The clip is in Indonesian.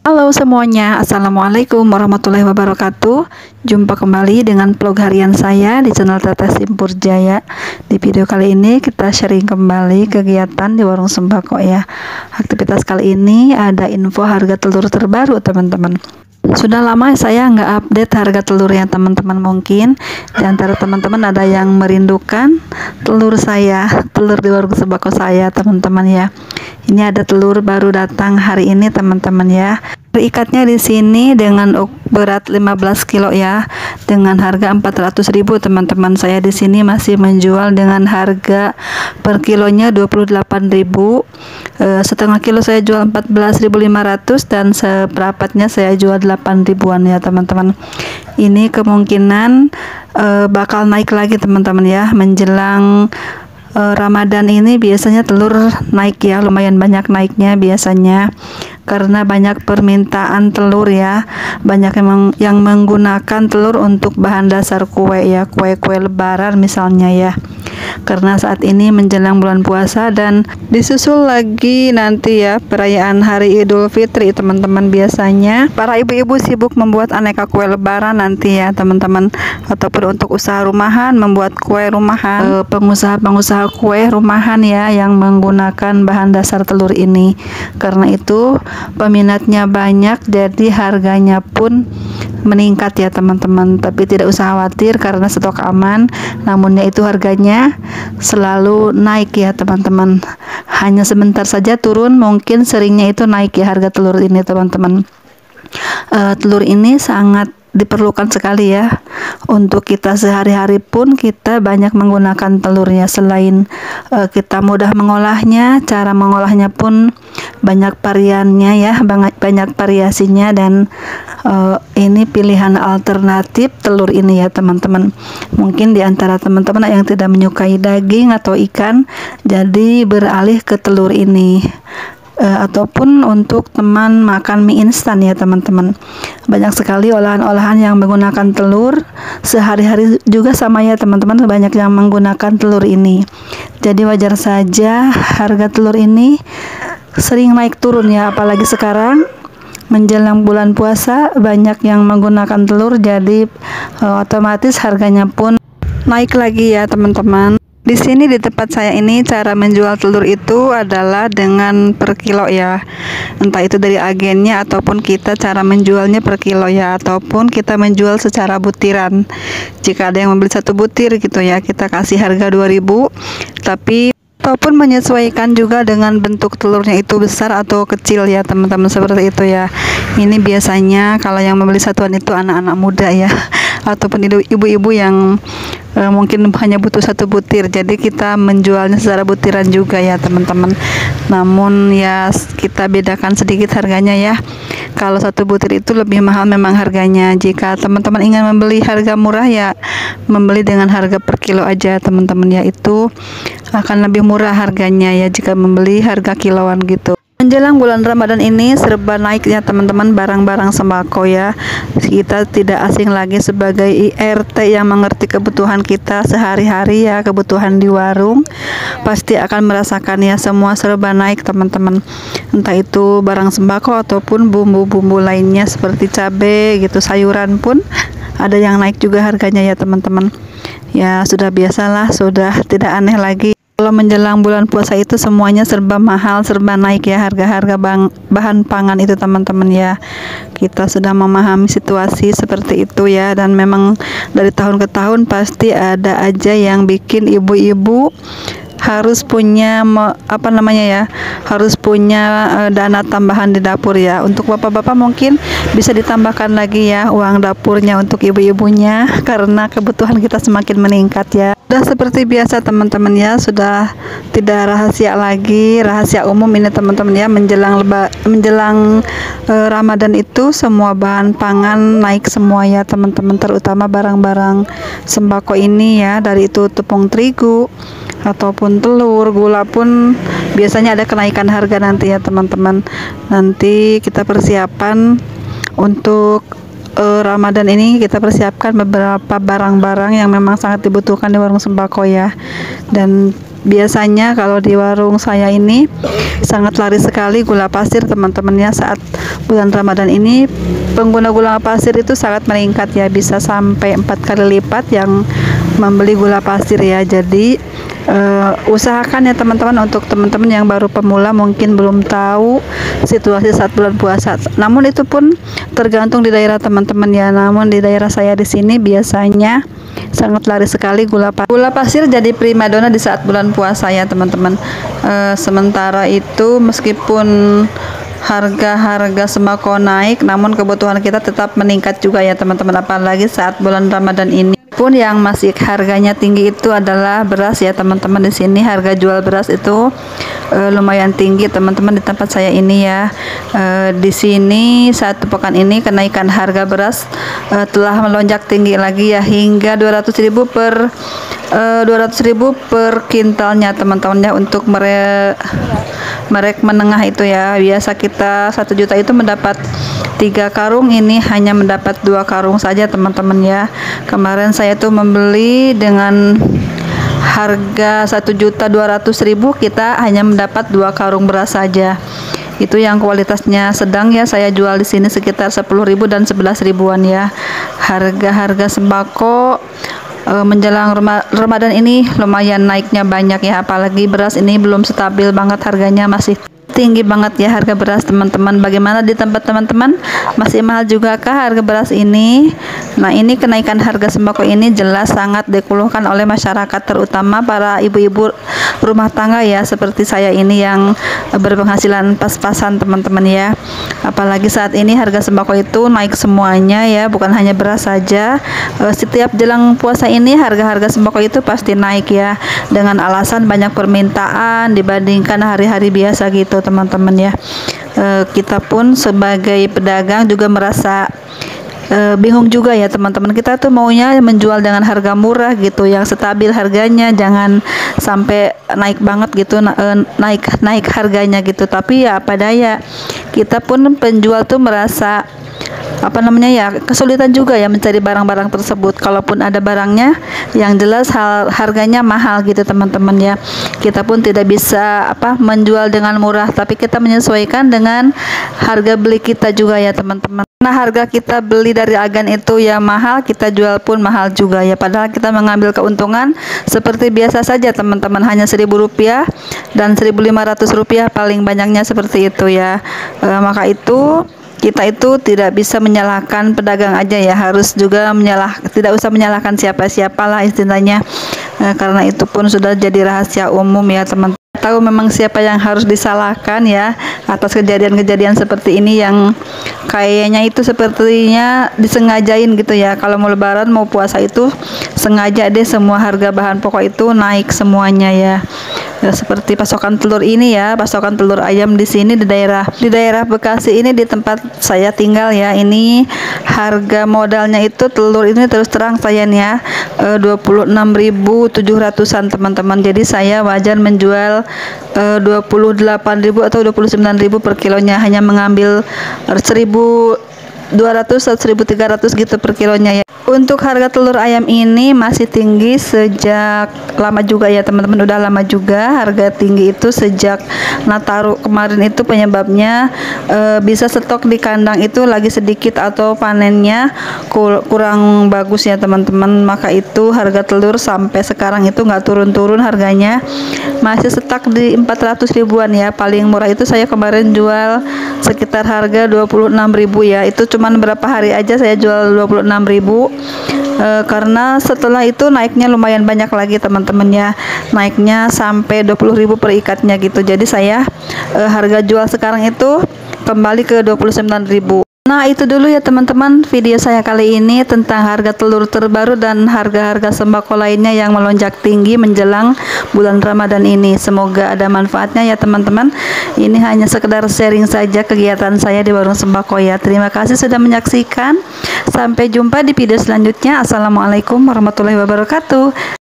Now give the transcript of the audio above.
Halo semuanya, Assalamualaikum warahmatullahi wabarakatuh. Jumpa kembali dengan vlog harian saya di channel Teteh Simpur Jaya. Di video kali ini kita sharing kembali kegiatan di warung sembako ya. Aktivitas kali ini ada info harga telur terbaru teman-teman. Sudah lama saya nggak update harga telur ya teman-teman. Mungkin di antara teman-teman ada yang merindukan telur saya, telur di warung sembako saya teman-teman ya. Ini ada telur baru datang hari ini teman-teman ya. Ikatnya di sini dengan berat 15 kilo ya, dengan harga 400.000 teman-teman. Saya di sini masih menjual dengan harga per kilonya 28.000. Setengah kilo saya jual 14.500 dan seperempatnya saya jual 8.000-an ya teman-teman. Ini kemungkinan bakal naik lagi teman-teman ya, menjelang Ramadan ini biasanya telur naik ya, lumayan banyak naiknya biasanya karena banyak permintaan telur ya, banyak yang menggunakan telur untuk bahan dasar kue ya, kue-kue lebaran misalnya ya, karena saat ini menjelang bulan puasa dan disusul lagi nanti ya perayaan hari Idul Fitri teman-teman. Biasanya para ibu-ibu sibuk membuat aneka kue lebaran nanti ya teman-teman, ataupun untuk usaha rumahan membuat kue rumahan, pengusaha-pengusaha kue rumahan ya yang menggunakan bahan dasar telur ini. Karena itu peminatnya banyak, jadi harganya pun meningkat ya teman-teman. Tapi tidak usah khawatir karena stok aman, namun ya itu harganya selalu naik ya teman-teman. Hanya sebentar saja turun, mungkin seringnya itu naik ya harga telur ini teman-teman. Telur ini sangat diperlukan sekali ya untuk kita sehari-hari pun kita banyak menggunakan telurnya. Selain kita mudah mengolahnya, cara mengolahnya pun banyak variannya ya, banyak variasinya, dan ini pilihan alternatif telur ini ya teman-teman. Mungkin di antara teman-teman yang tidak menyukai daging atau ikan, jadi beralih ke telur ini. Ataupun untuk teman makan mie instan ya teman-teman, banyak sekali olahan-olahan yang menggunakan telur sehari-hari juga sama ya teman-teman, banyak yang menggunakan telur ini. Jadi wajar saja harga telur ini sering naik turun ya, apalagi sekarang menjelang bulan puasa banyak yang menggunakan telur, jadi otomatis harganya pun naik lagi ya teman-teman. Di sini di tempat saya ini cara menjual telur itu adalah dengan per kilo ya, entah itu dari agennya ataupun kita cara menjualnya per kilo ya, ataupun kita menjual secara butiran. Jika ada yang membeli satu butir gitu ya, kita kasih harga 2.000, tapi ataupun menyesuaikan juga dengan bentuk telurnya itu besar atau kecil ya teman-teman, seperti itu ya. Ini biasanya kalau yang membeli satuan itu anak-anak muda ya, ataupun ibu-ibu yang mungkin hanya butuh satu butir, jadi kita menjualnya secara butiran juga ya teman-teman. Namun ya kita bedakan sedikit harganya ya, kalau satu butir itu lebih mahal memang harganya. Jika teman-teman ingin membeli harga murah ya membeli dengan harga per kilo aja teman-teman ya, itu akan lebih murah harganya ya jika membeli harga kiloan gitu. Menjelang bulan Ramadan ini serba naiknya teman-teman barang-barang sembako ya. Kita tidak asing lagi sebagai IRT yang mengerti kebutuhan kita sehari-hari ya, kebutuhan di warung pasti akan merasakan ya, semua serba naik teman-teman. Entah itu barang sembako ataupun bumbu-bumbu lainnya seperti cabai gitu, sayuran pun ada yang naik juga harganya ya teman-teman. Ya sudah biasalah, sudah tidak aneh lagi. Kalau menjelang bulan puasa itu semuanya serba mahal, serba naik ya harga-harga bahan pangan itu teman-teman ya. Kita sudah memahami situasi seperti itu ya, dan memang dari tahun ke tahun pasti ada aja yang bikin ibu-ibu harus punya harus punya dana tambahan di dapur ya. Untuk bapak-bapak mungkin bisa ditambahkan lagi ya uang dapurnya untuk ibu-ibunya, karena kebutuhan kita semakin meningkat ya. Sudah seperti biasa teman-teman ya, sudah tidak rahasia lagi, rahasia umum ini teman-teman ya, menjelang Ramadan itu semua bahan pangan naik semua ya teman-teman, terutama barang-barang sembako ini ya, dari itu tepung terigu ataupun telur, gula pun biasanya ada kenaikan harga nanti ya teman-teman. Nanti kita persiapan untuk Ramadan ini, kita persiapkan beberapa barang-barang yang memang sangat dibutuhkan di warung sembako ya, dan Biasanya kalau di warung saya ini sangat laris sekali gula pasir teman-teman ya. Saat bulan Ramadan ini pengguna gula pasir itu sangat meningkat ya, bisa sampai 4 kali lipat yang membeli gula pasir ya. Jadi usahakan ya teman-teman, untuk teman-teman yang baru pemula mungkin belum tahu situasi saat bulan puasa. Namun itu pun tergantung di daerah teman-teman ya. Namun di daerah saya di sini biasanya sangat laris sekali gula pasir. Gula pasir jadi primadona di saat bulan puasa ya teman-teman. Sementara itu meskipun harga-harga sembako naik, namun kebutuhan kita tetap meningkat juga ya teman-teman, apalagi saat bulan Ramadan ini. Pun yang masih harganya tinggi itu adalah beras ya teman-teman. Di sini harga jual beras itu lumayan tinggi teman-teman di tempat saya ini ya. Di sini saat pekan ini kenaikan harga beras telah melonjak tinggi lagi ya, hingga 200.000 per 200.000 per kintalnya teman-teman ya. Untuk merek menengah itu ya, biasa kita 1 juta itu mendapat 3 karung, ini hanya mendapat 2 karung saja teman-teman ya. Kemarin saya tuh membeli dengan harga 1.200.000, kita hanya mendapat 2 karung beras saja. Itu yang kualitasnya sedang ya, saya jual di sini sekitar 10.000 dan 11.000-an ya. Harga-harga sembako menjelang Ramadan ini lumayan naiknya banyak ya, apalagi beras ini belum stabil banget harganya, masih tinggi banget ya harga beras teman-teman. Bagaimana di tempat teman-teman, masih mahal juga kah harga beras ini? Nah, ini kenaikan harga sembako ini jelas sangat dikeluhkan oleh masyarakat, terutama para ibu-ibu rumah tangga ya, seperti saya ini yang berpenghasilan pas-pasan teman-teman ya. Apalagi saat ini harga sembako itu naik semuanya ya, bukan hanya beras saja. Setiap jelang puasa ini harga-harga sembako itu pasti naik ya, dengan alasan banyak permintaan dibandingkan hari-hari biasa gitu teman-teman ya. Kita pun sebagai pedagang juga merasa bingung juga ya teman-teman. Kita tuh maunya menjual dengan harga murah gitu, yang stabil harganya, jangan sampai naik banget gitu, naik harganya gitu. Tapi ya apa daya, kita pun penjual tuh merasa kesulitan juga ya mencari barang-barang tersebut. Kalaupun ada barangnya, yang jelas harganya mahal gitu teman-teman ya. Kita pun tidak bisa menjual dengan murah, tapi kita menyesuaikan dengan harga beli kita juga ya teman-teman. Nah, harga kita beli dari agen itu ya mahal, kita jual pun mahal juga ya, padahal kita mengambil keuntungan seperti biasa saja teman-teman, hanya Rp1.000 dan Rp1.500 paling banyaknya, seperti itu ya. Maka itu kita itu tidak bisa menyalahkan pedagang aja ya, harus juga tidak usah menyalahkan siapa-siapa lah istilahnya, karena itu pun sudah jadi rahasia umum ya teman-teman. Tahu memang siapa yang harus disalahkan ya atas kejadian-kejadian seperti ini, yang kayaknya itu sepertinya disengajain gitu ya. Kalau mau lebaran mau puasa itu sengaja deh semua harga bahan pokok itu naik semuanya ya. Seperti pasokan telur ini ya, pasokan telur ayam di sini di daerah Bekasi ini, di tempat saya tinggal ya, ini harga modalnya itu telur ini terus terang saya nih ya 26.700-an teman-teman. Jadi saya wajar menjual 28.000 atau 29.000 per kilonya, hanya mengambil 1.200 atau 1.300 gitu per kilonya ya. Untuk harga telur ayam ini masih tinggi sejak lama juga ya teman-teman, udah lama juga harga tinggi itu sejak Nataru kemarin. Itu penyebabnya bisa stok di kandang itu lagi sedikit atau panennya kurang bagus ya teman-teman. Maka itu harga telur sampai sekarang itu nggak turun-turun harganya, masih stuck di 400 ribuan ya. Paling murah itu saya kemarin jual sekitar harga 26.000 ya, itu cuman berapa hari aja saya jual 26.000. Karena setelah itu naiknya lumayan banyak lagi teman-teman ya, naiknya sampai 20.000 per ikatnya gitu. Jadi saya harga jual sekarang itu kembali ke 29.000. Nah, itu dulu ya teman-teman video saya kali ini tentang harga telur terbaru dan harga-harga sembako lainnya yang melonjak tinggi menjelang bulan Ramadan ini. Semoga ada manfaatnya ya teman-teman. Ini hanya sekedar sharing saja kegiatan saya di warung sembako ya. Terima kasih sudah menyaksikan. Sampai jumpa di video selanjutnya. Assalamualaikum warahmatullahi wabarakatuh.